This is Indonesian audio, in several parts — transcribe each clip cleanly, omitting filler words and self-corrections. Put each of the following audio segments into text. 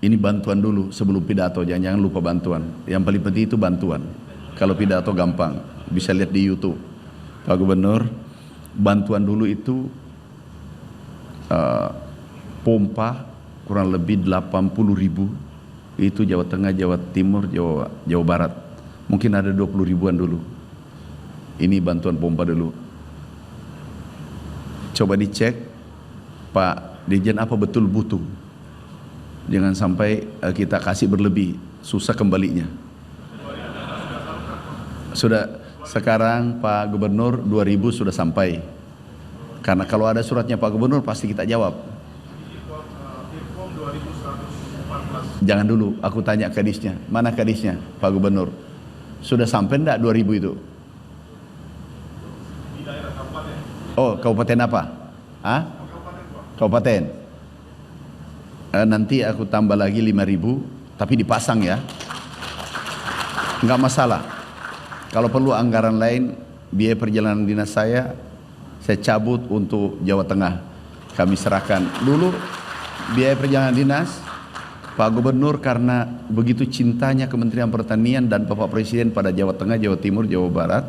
Ini bantuan dulu sebelum pidato, jangan lupa bantuan. Yang paling penting itu bantuan. Kalau pidato gampang, bisa lihat di YouTube. Pak Gubernur, bantuan dulu itu pompa kurang lebih 80.000. Itu Jawa Tengah, Jawa Timur, Jawa Barat. Mungkin ada 20 ribuan dulu. Ini bantuan pompa dulu. Coba dicek, Pak Dirjen, apa betul butuh. Jangan sampai kita kasih berlebih, susah kembalinya. Sudah sekarang Pak Gubernur 2.000 sudah sampai. Karena kalau ada suratnya Pak Gubernur pasti kita jawab. Jangan dulu, aku tanya kadisnya. Mana kadisnya Pak Gubernur? Sudah sampai enggak 2.000 itu? Oh, kabupaten apa? Hah? Kabupaten. Nanti aku tambah lagi 5.000, tapi dipasang ya. Enggak masalah. Kalau perlu anggaran lain, biaya perjalanan dinas saya cabut untuk Jawa Tengah. Kami serahkan dulu biaya perjalanan dinas. Pak Gubernur karena begitu cintanya Kementerian Pertanian dan Bapak Presiden pada Jawa Tengah, Jawa Timur, Jawa Barat,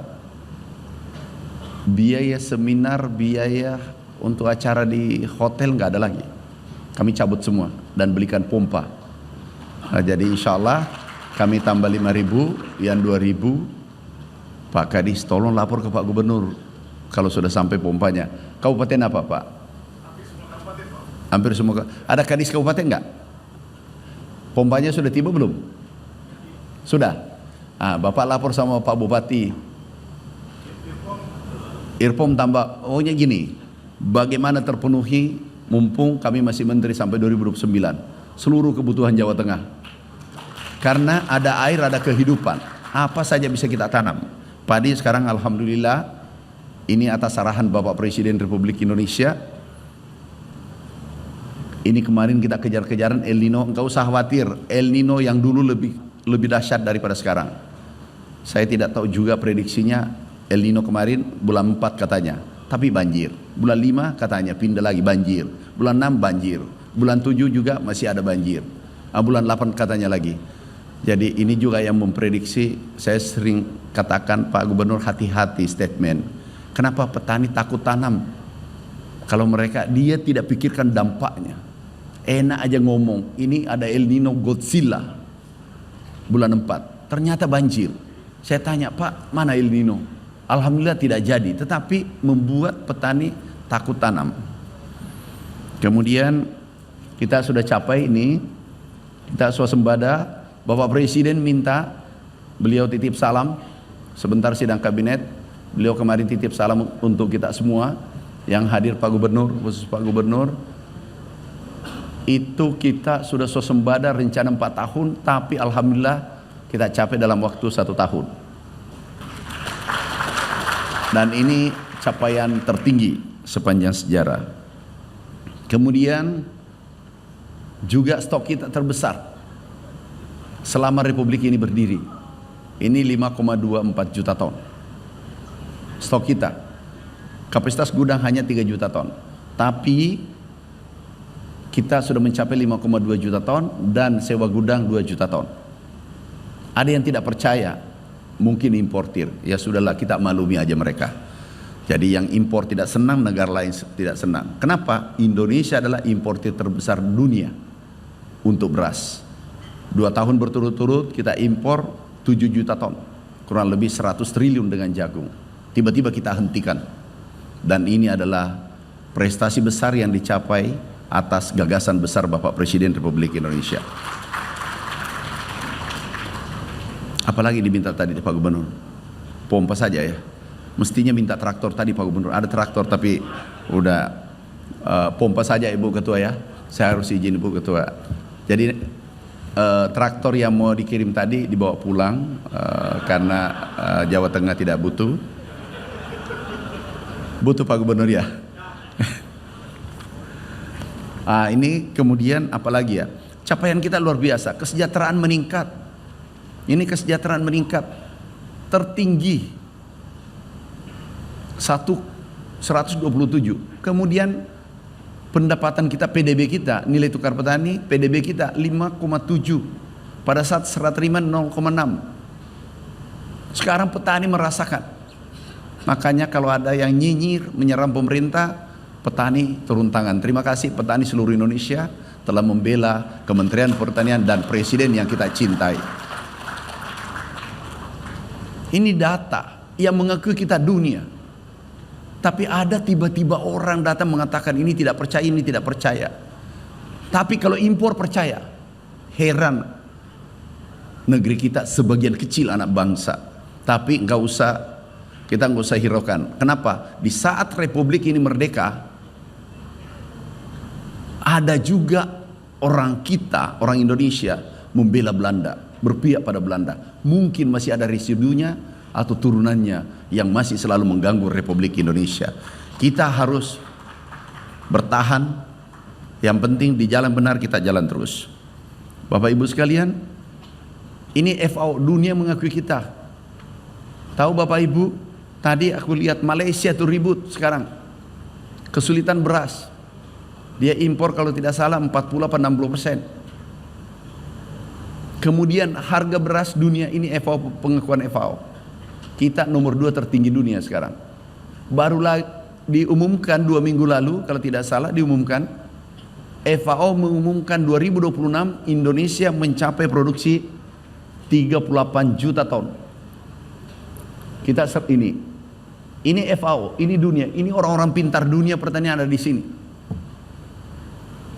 biaya seminar, biaya untuk acara di hotel nggak ada lagi. Kami cabut semua dan belikan pompa. Nah, jadi insya Allah kami tambah 5.000, yang 2.000. Pak Kadis tolong lapor ke Pak Gubernur kalau sudah sampai pompanya. Kabupaten apa Pak? Hampir semua. Ada Kadis kabupaten nggak? Pompanya sudah tiba belum? Sudah. Bapak lapor sama Pak Bupati. Irpom tambah. Ohnya gini, bagaimana terpenuhi mumpung kami masih menteri sampai 2029 seluruh kebutuhan Jawa Tengah. Karena ada air, ada kehidupan. Apa saja bisa kita tanam. Padi sekarang alhamdulillah ini atas arahan Bapak Presiden Republik Indonesia. Ini kemarin kita kejar-kejaran El Nino, enggak usah khawatir. El Nino yang dulu lebih dahsyat daripada sekarang. Saya tidak tahu juga prediksinya. El Nino kemarin bulan 4 katanya, tapi banjir. Bulan 5 katanya pindah lagi banjir. Bulan 6 banjir. Bulan 7 juga masih ada banjir. Bulan 8 katanya lagi. Jadi ini juga yang memprediksi. Saya sering katakan Pak Gubernur hati-hati statement. Kenapa petani takut tanam? Kalau mereka, dia tidak pikirkan dampaknya. Enak aja ngomong, ini ada El Nino Godzilla bulan 4, ternyata banjir. Saya tanya, Pak, mana El Nino? Alhamdulillah tidak jadi, tetapi membuat petani takut tanam. Kemudian kita sudah capai ini, kita swasembada. Bapak Presiden minta, beliau titip salam sebentar sidang kabinet. Beliau kemarin titip salam untuk kita semua yang hadir, Pak Gubernur, khusus Pak Gubernur. Itu kita sudah swasembada rencana 4 tahun, tapi alhamdulillah kita capai dalam waktu 1 tahun. Dan ini capaian tertinggi sepanjang sejarah. Kemudian juga stok kita terbesar selama Republik ini berdiri. Ini 5,24 juta ton. Stok kita. Kapasitas gudang hanya 3 juta ton. Tapi kita sudah mencapai 5,2 juta ton dan sewa gudang 2 juta ton. Ada yang tidak percaya, mungkin importir. Ya sudahlah, kita maklumi aja mereka. Jadi yang impor tidak senang, negara lain tidak senang. Kenapa? Indonesia adalah importir terbesar dunia untuk beras. 2 tahun berturut-turut kita impor 7 juta ton, kurang lebih 100 triliun dengan jagung. Tiba-tiba kita hentikan. Dan ini adalah prestasi besar yang dicapai atas gagasan besar Bapak Presiden Republik Indonesia. Apalagi diminta tadi Pak Gubernur? Pompa saja ya. Mestinya minta traktor tadi Pak Gubernur. Ada traktor tapi udah pompa saja Ibu Ketua ya. Saya harus izin Ibu Ketua. Jadi traktor yang mau dikirim tadi dibawa pulang karena Jawa Tengah tidak butuh. Butuh Pak Gubernur ya. Ini kemudian apalagi ya, capaian kita luar biasa, kesejahteraan meningkat. Ini kesejahteraan meningkat tertinggi 127. Kemudian pendapatan kita, PDB kita, nilai tukar petani, PDB kita 5,7. Pada saat serah terima 0,6. Sekarang petani merasakan. Makanya kalau ada yang nyinyir, menyerang pemerintah, petani turun tangan. Terima kasih petani seluruh Indonesia telah membela Kementerian Pertanian dan Presiden yang kita cintai. Ini data yang mengakui kita dunia. Tapi ada tiba-tiba orang datang mengatakan ini tidak percaya, ini tidak percaya. Tapi kalau impor percaya. Heran. Negeri kita sebagian kecil anak bangsa. Tapi kita nggak usah hiraukan. Kenapa? Di saat Republik ini merdeka, ada juga orang kita, orang Indonesia membela Belanda, berpihak pada Belanda. Mungkin masih ada residunya atau turunannya yang masih selalu mengganggu Republik Indonesia. Kita harus bertahan. Yang penting di jalan benar kita jalan terus. Bapak Ibu sekalian, ini FAO dunia mengakui kita. Tahu Bapak Ibu, tadi aku lihat Malaysia tuh ribut sekarang. Kesulitan beras. Dia impor kalau tidak salah 40-60%. Kemudian harga beras dunia ini FAO, pengakuan FAO. Kita nomor 2 tertinggi dunia sekarang. Barulah diumumkan 2 minggu lalu, kalau tidak salah diumumkan, FAO mengumumkan 2026 Indonesia mencapai produksi 38 juta ton. Kita ini FAO, ini dunia, ini orang-orang pintar dunia pertanian ada di sini.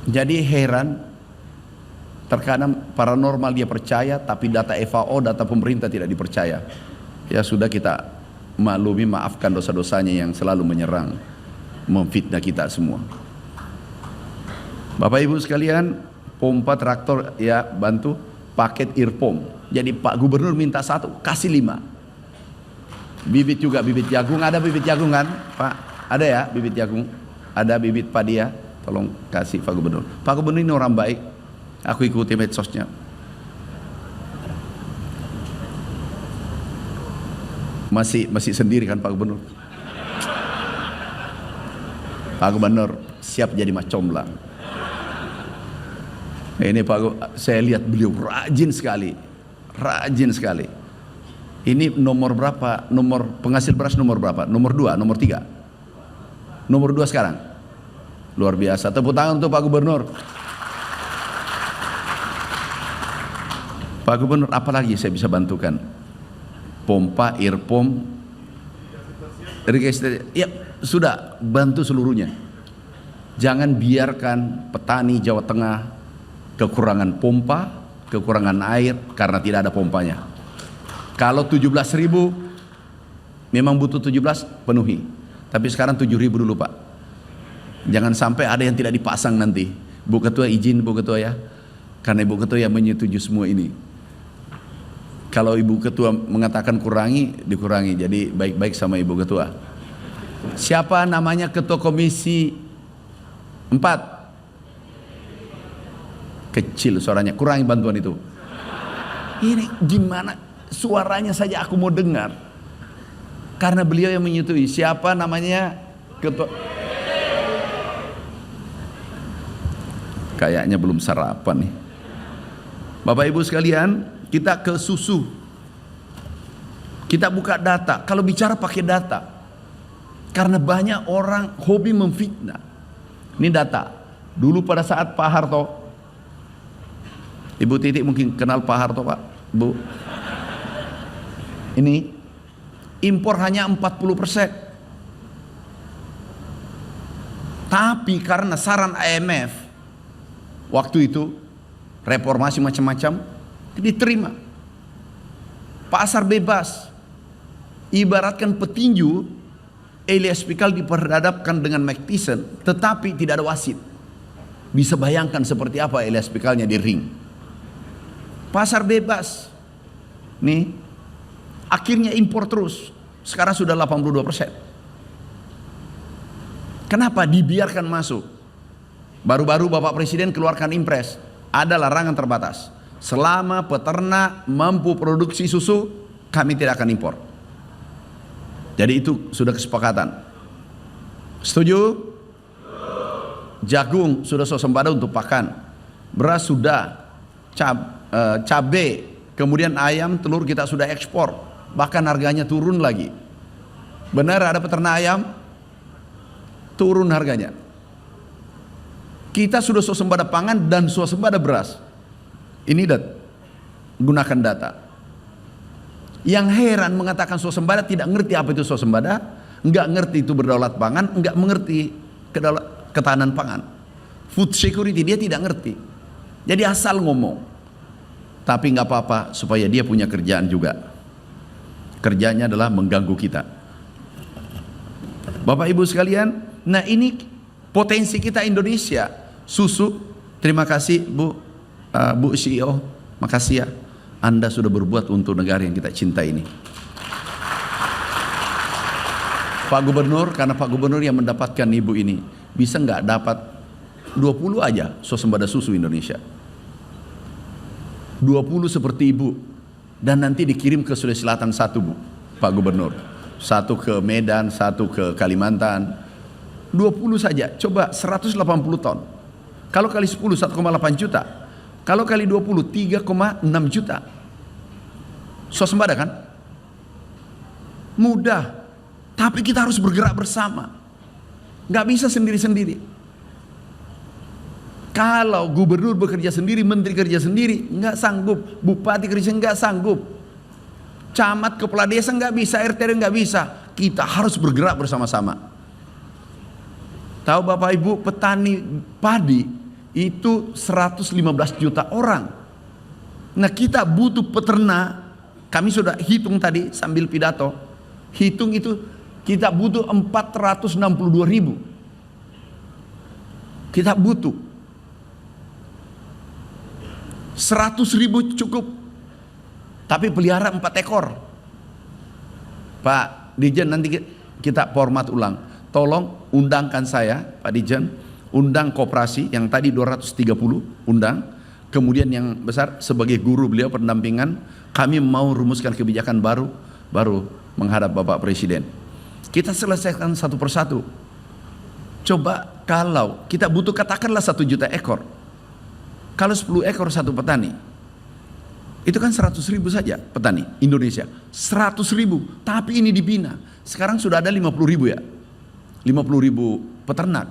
Jadi heran, terkadang paranormal dia percaya, tapi data FAO, data pemerintah tidak dipercaya. Ya sudah, kita maklumi, maafkan dosa-dosanya yang selalu menyerang, memfitnah kita semua. Bapak Ibu sekalian, pompa traktor ya bantu, paket earpom. Jadi Pak Gubernur minta 1, kasih 5. Bibit juga, bibit jagung, ada bibit jagung kan Pak? Ada ya bibit jagung, ada bibit padi ya, tolong kasih Pak Gubernur. Pak Gubernur ini orang baik, aku ikuti medsosnya. Masih sendiri kan Pak Gubernur? Pak Gubernur siap jadi macomblang. Ini Pak, saya lihat beliau rajin sekali. Ini nomor berapa? Nomor penghasil beras nomor berapa? Nomor 2, nomor 3. Nomor 2 sekarang. Luar biasa. Tepuk tangan untuk Pak Gubernur. Pak Gubernur, apa lagi saya bisa bantukan? Pompa, earpom, irigasi, ya sudah, bantu seluruhnya. Jangan biarkan petani Jawa Tengah kekurangan pompa, kekurangan air karena tidak ada pompanya. Kalau 17.000 memang butuh 17, penuhi. Tapi sekarang 7.000 dulu Pak. Jangan sampai ada yang tidak dipasang nanti. Bu Ketua izin Bu Ketua ya, karena Ibu Ketua yang menyetujui semua ini. Kalau Ibu Ketua mengatakan kurangi, dikurangi. Jadi baik-baik sama Ibu Ketua. Siapa namanya Ketua Komisi 4? Kecil suaranya, kurangi bantuan itu. Ini gimana suaranya saja aku mau dengar. Karena beliau yang menyetujui. Siapa namanya Ketua? Kayaknya belum sarapan nih. Bapak Ibu sekalian, kita ke susu. Kita buka data. Kalau bicara pakai data, karena banyak orang hobi memfitnah. Ini data. Dulu pada saat Pak Harto, Ibu Titik mungkin kenal Pak Harto Pak, Bu. Ini impor hanya 40%. Tapi karena saran IMF waktu itu, reformasi macam-macam, diterima. Pasar bebas. Ibaratkan petinju, Elias Pikal diperhadapkan dengan Mike Tyson, tetapi tidak ada wasit. Bisa bayangkan seperti apa Elias Pikalnya di ring. Pasar bebas. Nih, akhirnya impor terus. Sekarang sudah 82%. Kenapa dibiarkan masuk? Baru-baru Bapak Presiden keluarkan impres. Ada larangan terbatas. Selama peternak mampu produksi susu, kami tidak akan impor. Jadi itu sudah kesepakatan. Setuju? jagung sudah swasembada untuk pakan, beras sudah, cabai, kemudian ayam, telur kita sudah ekspor, bahkan harganya turun lagi. Benar ada peternak ayam? Turun harganya. Kita sudah swasembada pangan dan swasembada beras. Ini gunakan data. Yang heran mengatakan swasembada, tidak ngerti apa itu swasembada, enggak ngerti itu berdaulat pangan, enggak mengerti ketahanan pangan. Food security dia tidak ngerti. Jadi asal ngomong. Tapi nggak apa-apa supaya dia punya kerjaan juga. Kerjanya adalah mengganggu kita. Bapak Ibu sekalian, nah ini potensi kita Indonesia. Susu, terima kasih Bu CEO, makasih ya, Anda sudah berbuat untuk negara yang kita cinta ini. Pak Gubernur, karena Pak Gubernur yang mendapatkan ibu ini, bisa nggak dapat 20 aja swasembada susu Indonesia, 20 seperti ibu, dan nanti dikirim ke Sulawesi Selatan satu, Bu, Pak Gubernur, satu ke Medan, satu ke Kalimantan, 20 saja, coba 180 ton. Kalau kali 10 1,8 juta. Kalau kali 20 3,6 juta. Swasembada kan? Mudah. Tapi kita harus bergerak bersama. Gak bisa sendiri-sendiri. Kalau gubernur bekerja sendiri, menteri kerja sendiri, nggak sanggup. Bupati kerja nggak sanggup. Camat, kepala desa nggak bisa, RT nggak bisa. Kita harus bergerak bersama-sama. Tahu Bapak Ibu, petani padi itu 115 juta orang. Nah kita butuh peternak, kami sudah hitung tadi sambil pidato, hitung itu kita butuh 462 ribu. Kita butuh 100 ribu cukup, tapi pelihara 4 ekor. Pak Dijen, nanti kita format ulang. Tolong undangkan saya, Pak Dijen, undang koperasi yang tadi 230, undang. Kemudian yang besar sebagai guru beliau pendampingan, kami mau rumuskan kebijakan baru menghadap Bapak Presiden. Kita selesaikan satu persatu. Coba kalau kita butuh katakanlah 1 juta ekor. Kalau 10 ekor satu petani, itu kan 100 ribu saja petani Indonesia. 100 ribu, tapi ini dibina. Sekarang sudah ada 50 ribu ya. 50 ribu peternak.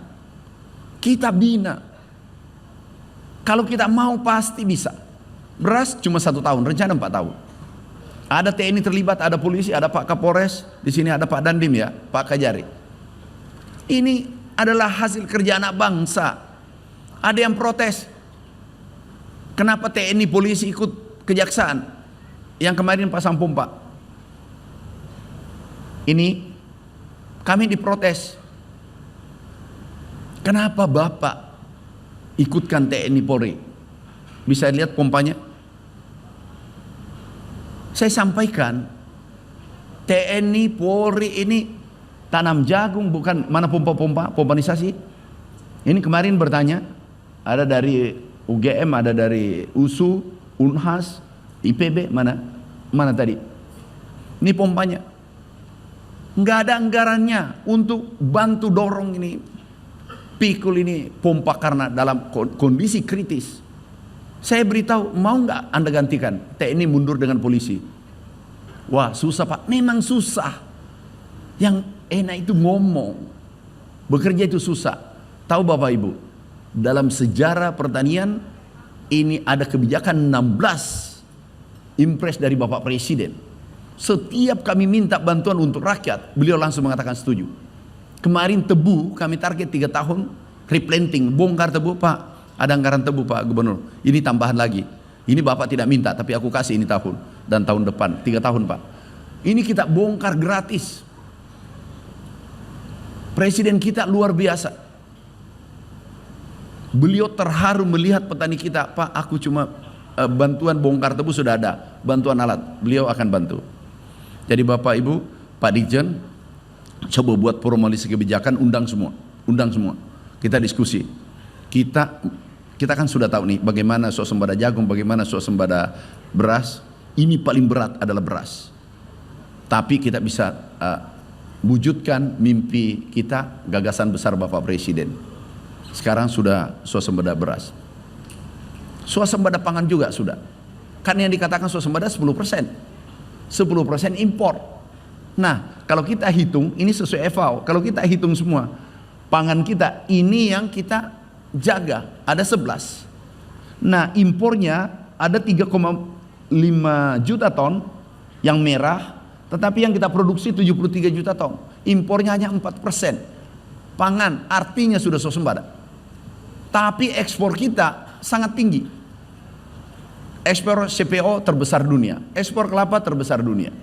Kita bina. Kalau kita mau pasti bisa. Beras cuma 1 tahun, rencana 4 tahun. Ada TNI terlibat, ada polisi, ada Pak Kapolres, di sini ada Pak Dandim ya, Pak Kajari. Ini adalah hasil kerja anak bangsa. Ada yang protes. Kenapa TNI polisi ikut kejaksaan? Yang kemarin pasang pompa. Ini kami diprotes. Kenapa Bapak ikutkan TNI Polri? Bisa lihat pompanya? Saya sampaikan, TNI Polri ini tanam jagung, bukan mana pompa-pompa, pompanisasi. Ini kemarin bertanya, ada dari UGM, ada dari USU, Unhas, IPB, mana tadi? Ini pompanya. Nggak ada anggarannya untuk bantu dorong ini, pikul ini pompa karena dalam kondisi kritis. Saya beritahu, mau nggak Anda gantikan TNI mundur dengan polisi? Wah susah Pak, memang susah. Yang enak itu ngomong, bekerja itu susah. Tahu Bapak Ibu, dalam sejarah pertanian ini ada kebijakan 16 impres dari Bapak Presiden. Setiap kami minta bantuan untuk rakyat, beliau langsung mengatakan setuju. Kemarin tebu kami target 3 tahun replanting, bongkar tebu Pak, ada anggaran tebu Pak Gubernur, ini tambahan lagi. Ini Bapak tidak minta tapi aku kasih ini tahun dan tahun depan 3 tahun Pak. Ini kita bongkar gratis. Presiden kita luar biasa. Beliau terharu melihat petani kita, Pak aku cuma bantuan bongkar tebu sudah ada, bantuan alat beliau akan bantu. Jadi Bapak Ibu, Pak Dijen, coba buat formulasi kebijakan, undang semua, kita diskusi. Kita kan sudah tahu nih bagaimana swasembada jagung, bagaimana swasembada beras. Ini paling berat adalah beras. Tapi kita bisa wujudkan mimpi kita, gagasan besar Bapak Presiden. Sekarang sudah swasembada beras. Swasembada pangan juga sudah. Kan yang dikatakan swasembada 10%. 10% impor. Nah, kalau kita hitung, ini sesuai FAO, kalau kita hitung semua, pangan kita ini yang kita jaga, ada 11. Nah, impornya ada 3,5 juta ton yang merah, tetapi yang kita produksi 73 juta ton. Impornya hanya 4%. Pangan artinya sudah swasembada. Tapi ekspor kita sangat tinggi. Ekspor CPO terbesar dunia, ekspor kelapa terbesar dunia.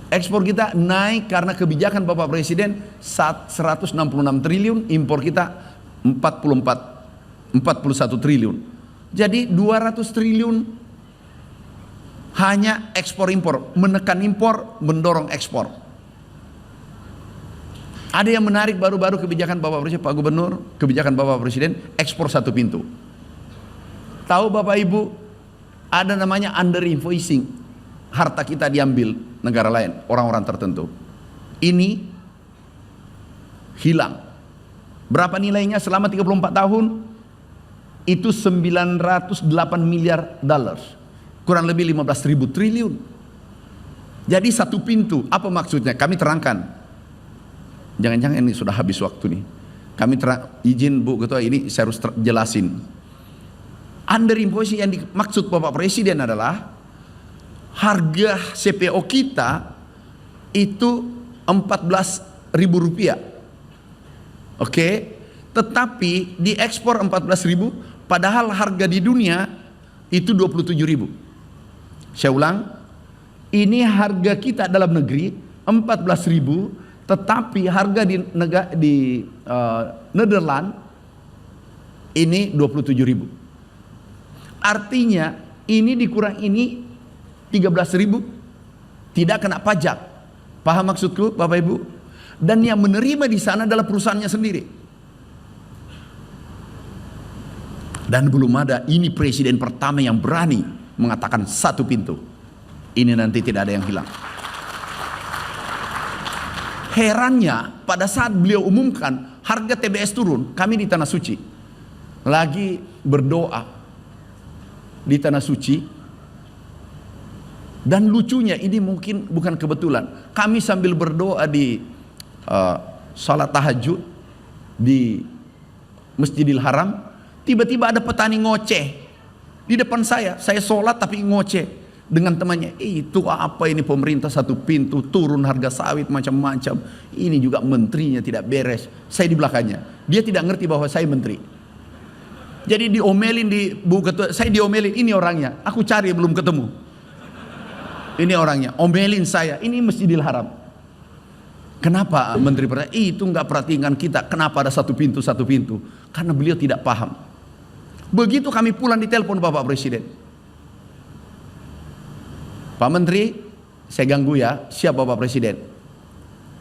Ekspor kita naik karena kebijakan Bapak Presiden 166 triliun, impor kita 41 triliun. Jadi 200 triliun hanya ekspor impor, menekan impor, mendorong ekspor. Ada yang menarik baru-baru kebijakan Bapak Presiden, Pak Gubernur, kebijakan Bapak Presiden ekspor satu pintu. Tahu Bapak Ibu, ada namanya under invoicing. Harta kita diambil negara lain, orang-orang tertentu. Ini hilang. Berapa nilainya selama 34 tahun? Itu 908 miliar dolar. Kurang lebih 15.000 triliun. Jadi satu pintu, apa maksudnya? Kami terangkan. Jangan-jangan ini sudah habis waktu nih. Kami izin Bu Ketua, ini saya harus jelasin. Under invoicing yang dimaksud Bapak Presiden adalah harga CPO kita itu Rp14.000. Oke, tetapi diekspor 14.000, padahal harga di dunia itu 27.000. Saya ulang, ini harga kita dalam negeri 14.000, tetapi harga di Nederland ini 27.000. Artinya ini dikurang ini 13.000, tidak kena pajak. Paham maksudku Bapak Ibu? Dan yang menerima di sana adalah perusahaannya sendiri. Dan belum ada, ini presiden pertama yang berani mengatakan satu pintu. Ini nanti tidak ada yang hilang. Herannya pada saat beliau umumkan harga TBS turun, kami di Tanah Suci lagi berdoa di Tanah Suci, dan lucunya ini mungkin bukan kebetulan, kami sambil berdoa di salat tahajud di Masjidil Haram, tiba-tiba ada petani ngoceh di depan saya sholat tapi ngoceh dengan temannya, itu apa ini pemerintah satu pintu, turun harga sawit macam-macam, ini juga menterinya tidak beres. Saya di belakangnya, dia tidak ngerti bahwa saya menteri. Jadi diomelin di Bu Ketua, saya diomelin, ini orangnya, aku cari belum ketemu. Ini orangnya, omelin saya, ini Masjidil Haram. Kenapa Menteri Pertanian itu nggak perhatikan kita? Kenapa ada satu pintu? Karena beliau tidak paham. Begitu kami pulang ditelepon Bapak Presiden, Pak Menteri, saya ganggu ya, siap Bapak Presiden.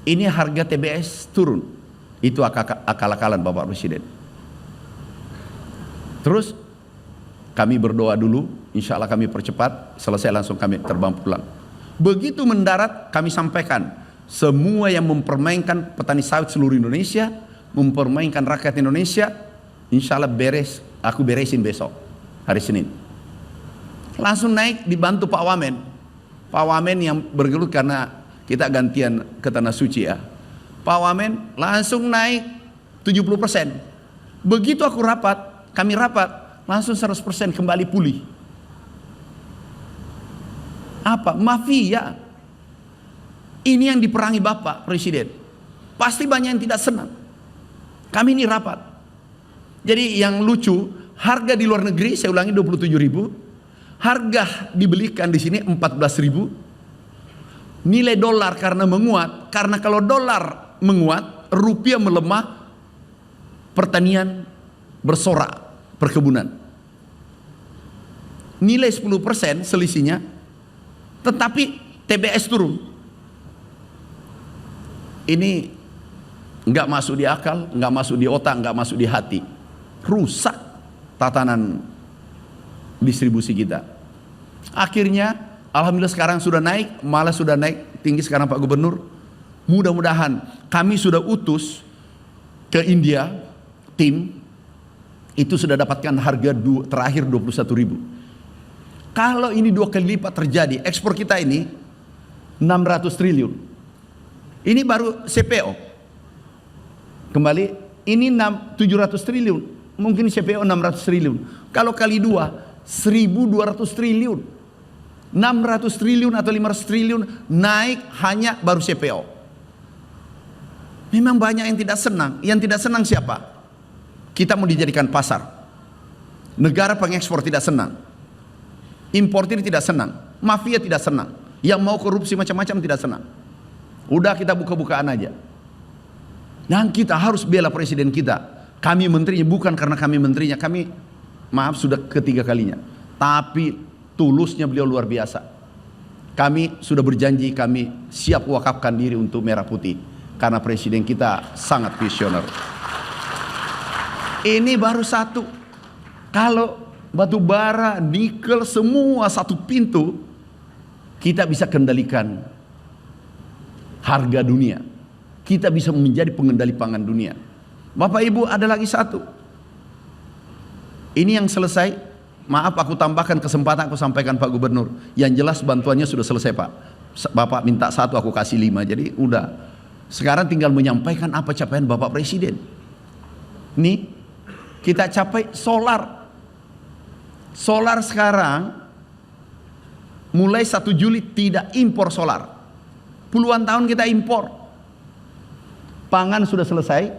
Ini harga TBS turun, itu akal-akalan Bapak Presiden. Terus kami berdoa dulu, insya Allah kami percepat, selesai langsung kami terbang pulang. Begitu mendarat kami sampaikan, semua yang mempermainkan petani sawit seluruh Indonesia, mempermainkan rakyat Indonesia, insya Allah beres, aku beresin besok, hari Senin. Langsung naik dibantu Pak Wamen. Pak Wamen yang bergelut karena kita gantian ke Tanah Suci ya. Pak Wamen langsung naik 70%. Begitu aku kami rapat, langsung 100% kembali pulih. Apa? Mafia. Ini yang diperangi Bapak Presiden. Pasti banyak yang tidak senang. Kami ini rapat. Jadi yang lucu, harga di luar negeri, saya ulangi 27.000, harga dibelikan di sini 14.000. Nilai dolar karena menguat, karena kalau dolar menguat, rupiah melemah, pertanian bersorak. Perkebunan nilai 10% selisihnya, tetapi TBS turun. Ini nggak masuk di akal, nggak masuk di otak, nggak masuk di hati, rusak tatanan distribusi kita. Akhirnya alhamdulillah sekarang sudah naik, malah sudah naik tinggi sekarang Pak Gubernur. Mudah-mudahan kami sudah utus ke India tim itu sudah dapatkan harga terakhir 21.000. Kalau ini 2 kali lipat terjadi, ekspor kita ini 600 triliun. Ini baru CPO. Kembali, ini 700 triliun. Mungkin CPO 600 triliun. Kalau kali 2, 1.200 triliun. 600 triliun atau 500 triliun naik hanya baru CPO. Memang banyak yang tidak senang. Yang tidak senang siapa? Kita mau dijadikan pasar. Negara pengekspor tidak senang. Importir tidak senang. Mafia tidak senang. Yang mau korupsi macam-macam tidak senang. Udah kita buka-bukaan aja. Dan kita harus bela presiden kita. Kami menterinya, bukan karena kami menterinya. Kami, maaf, sudah ketiga kalinya. Tapi tulusnya beliau luar biasa. Kami sudah berjanji, kami siap wakafkan diri untuk merah putih. Karena presiden kita sangat visioner. Ini baru satu. Kalau batu bara, nikel, semua satu pintu, kita bisa kendalikan harga dunia. Kita bisa menjadi pengendali pangan dunia. Bapak Ibu, ada lagi satu. Ini yang selesai. Maaf, aku tambahkan kesempatan, aku sampaikan Pak Gubernur. Yang jelas bantuannya sudah selesai, Pak. Bapak minta 1, aku kasih 5. Jadi udah. Sekarang tinggal menyampaikan apa capaian Bapak Presiden. Nih, kita capai solar. Solar sekarang mulai 1 Juli tidak impor solar. Puluhan tahun kita impor. Pangan sudah selesai.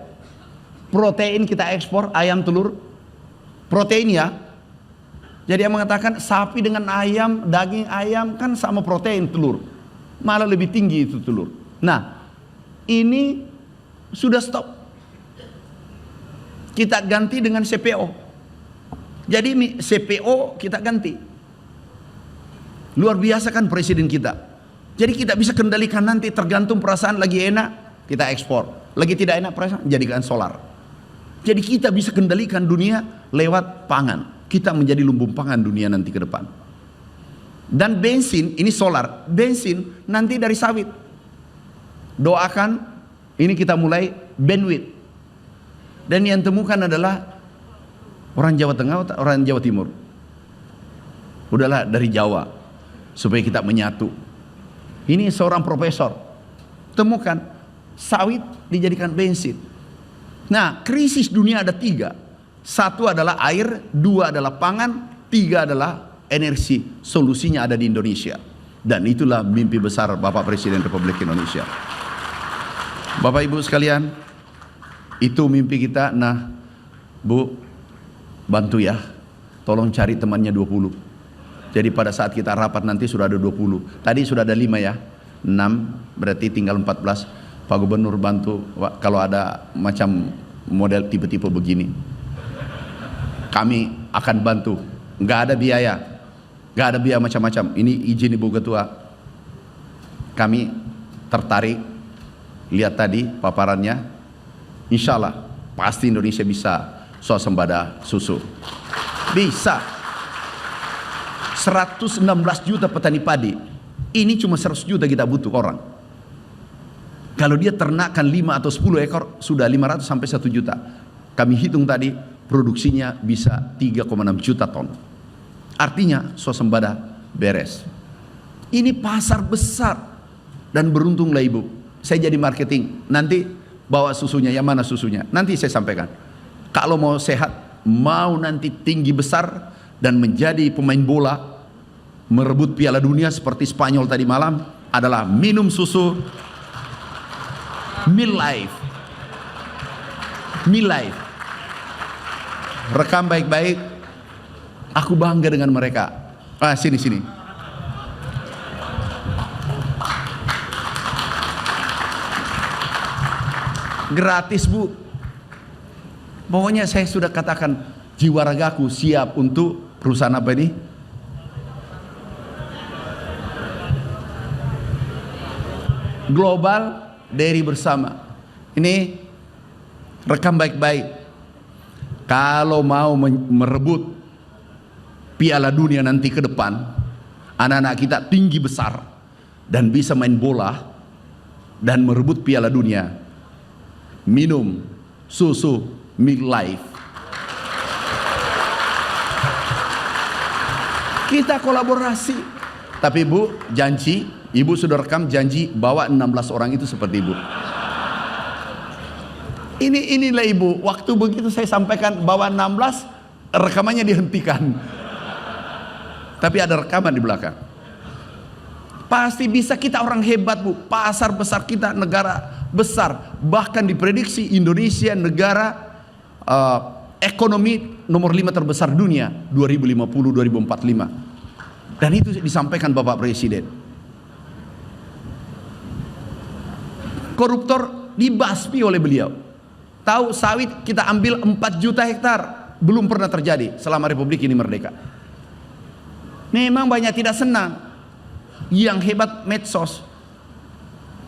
Protein kita ekspor, ayam, telur. Protein ya. Jadi yang mengatakan sapi dengan ayam, daging ayam kan sama protein telur. Malah lebih tinggi itu telur. Nah, ini sudah stop. Kita ganti dengan CPO. Jadi CPO kita ganti. Luar biasa kan presiden kita. Jadi kita bisa kendalikan nanti, tergantung perasaan lagi enak kita ekspor, lagi tidak enak perasaan jadikan solar. Jadi kita bisa kendalikan dunia lewat pangan. Kita menjadi lumbung pangan dunia nanti ke depan. Dan bensin, ini solar, bensin nanti dari sawit. Doakan, ini kita mulai bandwidth. Dan yang temukan adalah orang Jawa Tengah, orang Jawa Timur. Udahlah dari Jawa, supaya kita menyatu. Ini seorang profesor temukan sawit dijadikan bensin. Nah, krisis dunia ada 3. 1 adalah air, 2 adalah pangan, 3 adalah energi. Solusinya ada di Indonesia. Dan itulah mimpi besar Bapak Presiden Republik Indonesia. Bapak Ibu sekalian, itu mimpi kita. Nah, Bu, bantu ya, tolong cari temannya 20. Jadi pada saat kita rapat nanti sudah ada 20. Tadi sudah ada 5 ya, 6, berarti tinggal 14. Pak Gubernur bantu kalau ada macam model tipe-tipe begini. Kami akan bantu, nggak ada biaya, nggak ada biaya macam-macam. Ini izin Ibu Ketua. Kami tertarik, lihat tadi paparannya. Insya Allah pasti Indonesia bisa swasembada susu. Bisa. 116 juta petani padi. Ini cuma 100 juta kita butuh orang. Kalau dia ternakkan 5 atau 10 ekor sudah 500 sampai 1 juta. Kami hitung tadi produksinya bisa 3,6 juta ton. Artinya swasembada beres. Ini pasar besar. Dan beruntunglah Ibu, saya jadi marketing. Nanti bawa susunya, yang mana susunya? Nanti saya sampaikan. Kalau mau sehat, mau nanti tinggi besar dan menjadi pemain bola, merebut Piala Dunia seperti Spanyol tadi malam, adalah minum susu Mil Life. Mil Life. Rekam baik-baik. Aku bangga dengan mereka. Sini. Gratis Bu. Pokoknya saya sudah katakan jiwa ragaku siap untuk perusahaan apa ini? Global Dairy Bersama. Ini rekam baik-baik. Kalau mau merebut Piala Dunia nanti ke depan, anak-anak kita tinggi besar dan bisa main bola dan merebut Piala Dunia, minum susu midlife. Kita kolaborasi. Tapi Bu, janji, Ibu sudah rekam janji bawa 16 orang itu seperti Ibu. Inilah Ibu, waktu begitu saya sampaikan bawa 16, rekamannya dihentikan. Tapi ada rekaman di belakang. Pasti bisa, kita orang hebat Bu. Pasar besar kita, negara besar. Bahkan diprediksi Indonesia negara ekonomi nomor 5 terbesar dunia 2050-2045. Dan itu disampaikan Bapak Presiden. Koruptor dibasmi oleh beliau. Tahu sawit kita ambil 4 juta hektar, belum pernah terjadi selama Republik ini merdeka. Memang banyak tidak senang. Yang hebat medsos,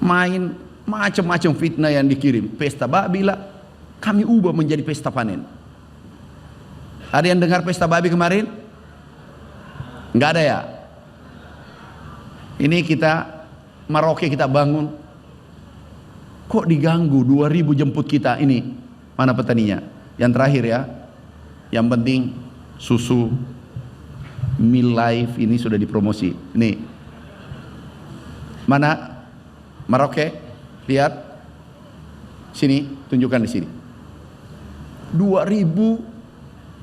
main macam-macam fitnah yang dikirim. Pesta babi lah, kami ubah menjadi pesta panen. Ada yang dengar pesta babi kemarin? Enggak ada ya? Ini kita Merauke kita bangun, kok diganggu? 2000 jemput kita ini. Mana petaninya? Yang terakhir ya, yang penting susu midlife ini sudah dipromosi. Nih, mana Merauke? Lihat sini, tunjukkan di sini.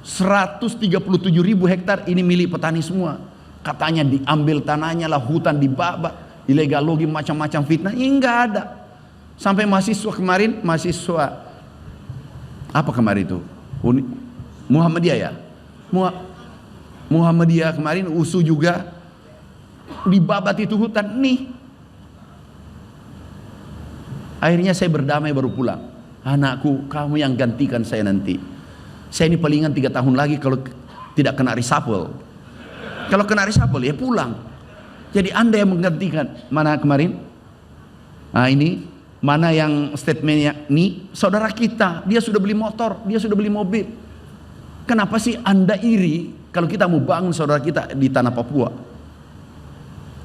137.000 hektar ini milik petani semua. Katanya diambil tanahnya lah, hutan dibabak, ilegal logging, macam-macam fitnah. Ini enggak ada. Sampai mahasiswa kemarin, mahasiswa apa kemarin itu? Muhammadiyah ya? Muhammadiyah kemarin, USU juga dibabat itu hutan nih. Akhirnya saya berdamai baru pulang. Anakku, kamu yang gantikan saya nanti. Saya ini palingan 3 tahun lagi kalau tidak kena reshuffle. Kalau kena reshuffle ya pulang. Jadi Anda yang menggantikan. Mana kemarin? Nah ini, mana yang statementnya? Nih, saudara kita, dia sudah beli motor, dia sudah beli mobil. Kenapa sih Anda iri kalau kita mau bangun saudara kita di tanah Papua?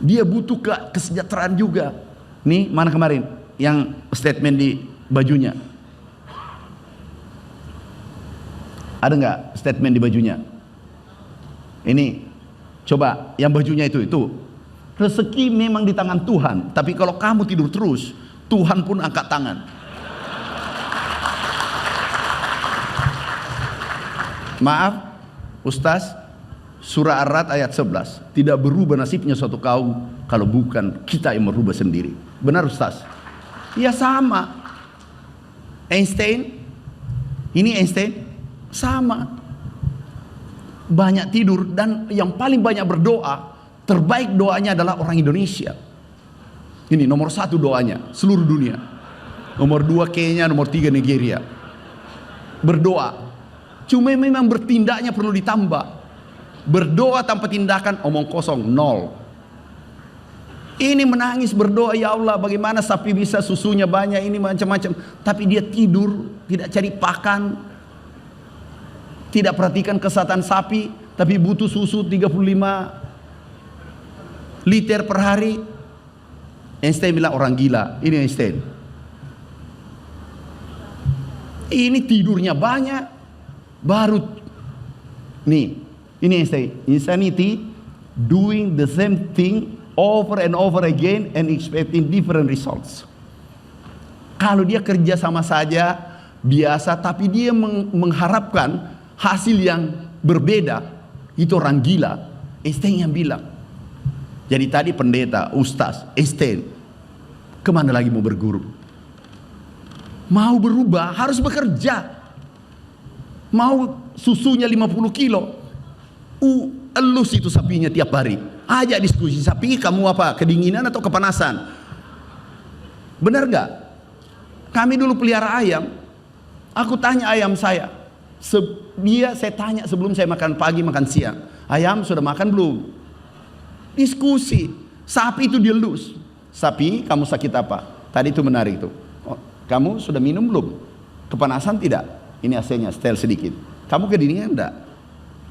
Dia butuh kesejahteraan juga. Nih, mana kemarin? Yang statement di bajunya. Ada nggak statement di bajunya? Ini, coba yang bajunya itu. Rezeki memang di tangan Tuhan, tapi kalau kamu tidur terus, Tuhan pun angkat tangan. Maaf, Ustaz, surah Ar-Ra'd ayat 11, tidak berubah nasibnya suatu kaum kalau bukan kita yang merubah sendiri. Benar Ustaz? Ya sama. Einstein, ini Einstein, sama. Banyak tidur dan yang paling banyak berdoa, terbaik doanya adalah orang Indonesia. Ini nomor 1 doanya seluruh dunia. Nomor 2 Kenya, nomor 3 Nigeria. Berdoa. Cuma memang bertindaknya perlu ditambah. Berdoa tanpa tindakan omong kosong, 0. Ini menangis berdoa, ya Allah bagaimana sapi bisa susunya banyak ini macam-macam. Tapi dia tidur, tidak cari pakan. Tidak perhatikan kesehatan sapi, tapi butuh susu 35 liter per hari. Einstein bilang orang gila. Ini Einstein. Ini tidurnya banyak, baru nih. Ini Einstein. Insanity, doing the same thing over and over again and expecting different results. Kalau dia kerja sama saja biasa, tapi dia mengharapkan hasil yang berbeda, itu orang gila. Einstein yang bilang. Jadi tadi pendeta, ustaz, Einstein, kemana lagi mau berguru? Mau berubah harus bekerja. Mau susunya 50 kilo, elus itu sapinya tiap hari. Ajak diskusi, sapi kamu apa? Kedinginan atau kepanasan? Benar gak? Kami dulu pelihara ayam. Aku tanya ayam saya. Saya tanya sebelum saya makan pagi, makan siang. Ayam sudah makan belum? Diskusi. Sapi itu dielus. Sapi, kamu sakit apa? Tadi itu menarik tuh. Oh, kamu sudah minum belum? Kepanasan tidak? Ini AC-nya, setel sedikit. Kamu kedinginan enggak?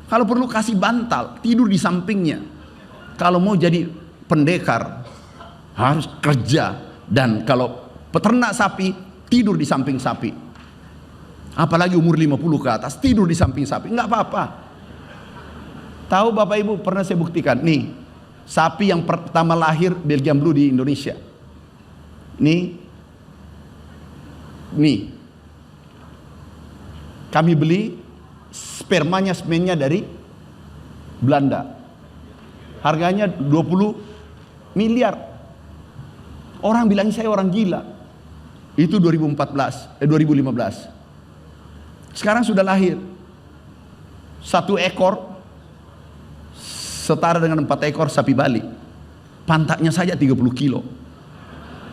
Kalau perlu kasih bantal, tidur di sampingnya. Kalau mau jadi pendekar, harus kerja. Dan kalau peternak sapi, tidur di samping sapi. Apalagi umur 50 ke atas tidur di samping sapi, nggak apa-apa. Tahu Bapak Ibu, pernah saya buktikan. Nih, sapi yang pertama lahir Belgian Blue di Indonesia. Nih, kami beli spermanya, semennya dari Belanda. Harganya 20 miliar. Orang bilang saya orang gila. Itu 2015. Sekarang sudah lahir. 1 ekor setara dengan 4 ekor sapi Bali. Pantatnya saja 30 kilo.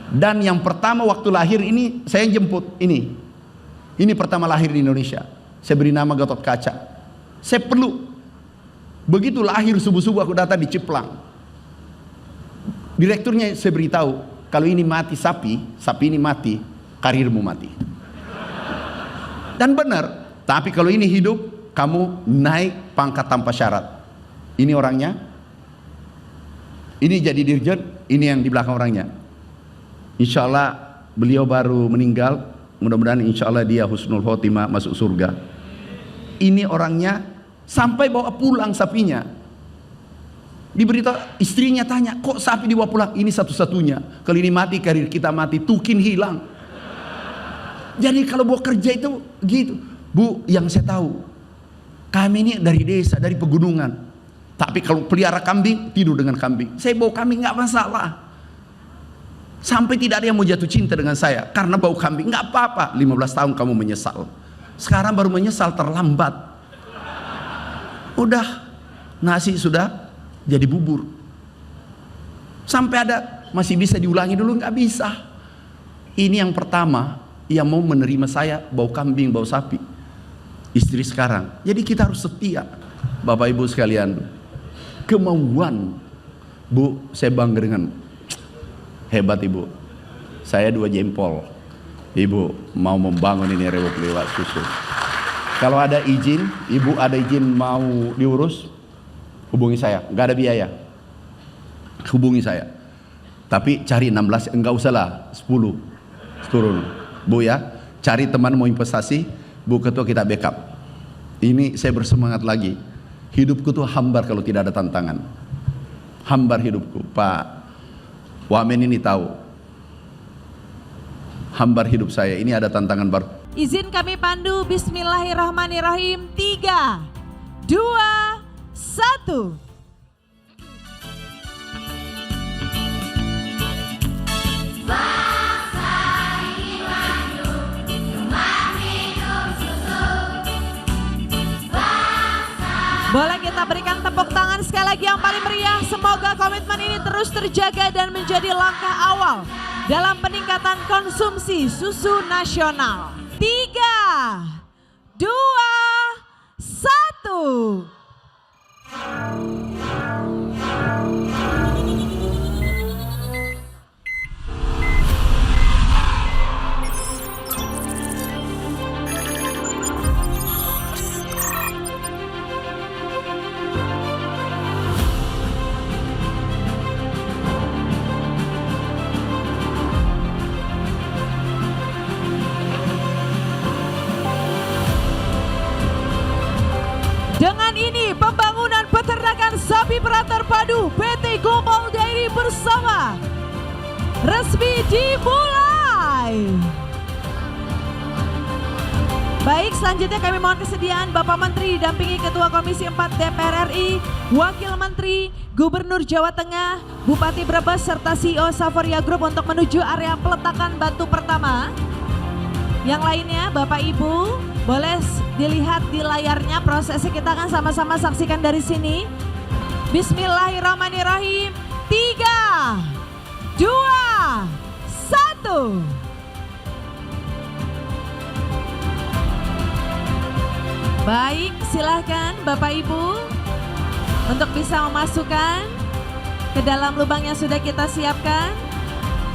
Dan yang pertama waktu lahir ini saya jemput ini. Ini pertama lahir di Indonesia. Saya beri nama Gatot Kaca. Saya peluk. Begitu lahir subuh-subuh aku datang di Ciplang. Direkturnya saya beritahu, kalau ini mati sapi ini mati, karirmu mati. Dan benar. Tapi kalau ini hidup, kamu naik pangkat tanpa syarat. Ini orangnya. Ini jadi dirjen, ini yang di belakang orangnya. Insya Allah beliau baru meninggal. Mudah-mudahan insya Allah dia husnul khotimah, masuk surga. Ini orangnya, sampai bawa pulang sapinya. Diberitahu, istrinya tanya, kok sapi dibawa pulang? Ini satu-satunya. Kalau ini mati, karir kita mati, tukin hilang. Jadi kalau bawa kerja itu gitu. Bu, yang saya tahu, kami ini dari desa, dari pegunungan. Tapi kalau pelihara kambing, tidur dengan kambing. Saya bawa kambing nggak masalah. Sampai tidak ada yang mau jatuh cinta dengan saya karena bau kambing. Nggak apa-apa. 15 tahun kamu menyesal. Sekarang baru menyesal, terlambat. Udah, nasi sudah jadi bubur. Sampai ada masih bisa diulangi dulu, nggak bisa. Ini yang pertama yang mau menerima saya bau kambing, bau sapi. Istri sekarang. Jadi kita harus setia. Bapak Ibu sekalian, kemauan. Bu, saya bangga dengan hebat Ibu. Saya 2 jempol. Ibu mau membangun ini Republik lewat susu. Kalau ada izin, Ibu ada izin mau diurus, hubungi saya. Nggak ada biaya. Hubungi saya. Tapi cari 16, enggak usah lah 10 turun. Bu ya, cari teman mau investasi, Bu Ketua kita backup. Ini saya bersemangat lagi. Hidupku tuh hambar kalau tidak ada tantangan. Hambar hidupku. Pak Wamen ini tahu. Hambar hidup saya, ini ada tantangan baru. Izin kami pandu, bismillahirrahmanirrahim. 3, 2, 1. Boleh kita berikan tepuk tangan sekali lagi yang paling meriah. Semoga komitmen ini terus terjaga dan menjadi langkah awal dalam peningkatan konsumsi susu nasional. 3, 2, 1. Dengan ini pembangunan peternakan sapi perah terpadu PT Global Dairy bersama resmi dimulai. Baik, selanjutnya kami mohon kesediaan Bapak Menteri didampingi Ketua Komisi 4 DPR RI, Wakil Menteri, Gubernur Jawa Tengah, Bupati Brebes serta CEO Savoria Group untuk menuju area peletakan batu pertama. Yang lainnya Bapak Ibu boleh dilihat di layarnya, prosesnya kita akan sama-sama saksikan dari sini. Bismillahirrahmanirrahim. 3, 2, 1. Baik, silahkan Bapak Ibu untuk bisa memasukkan ke dalam lubang yang sudah kita siapkan.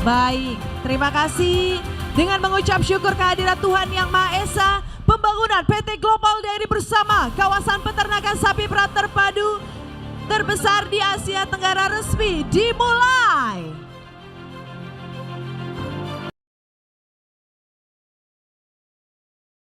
Baik, terima kasih. Dengan mengucap syukur kehadirat Tuhan Yang Maha Esa, pembangunan PT Global Dairy bersama kawasan peternakan sapi perah terpadu terbesar di Asia Tenggara resmi dimulai.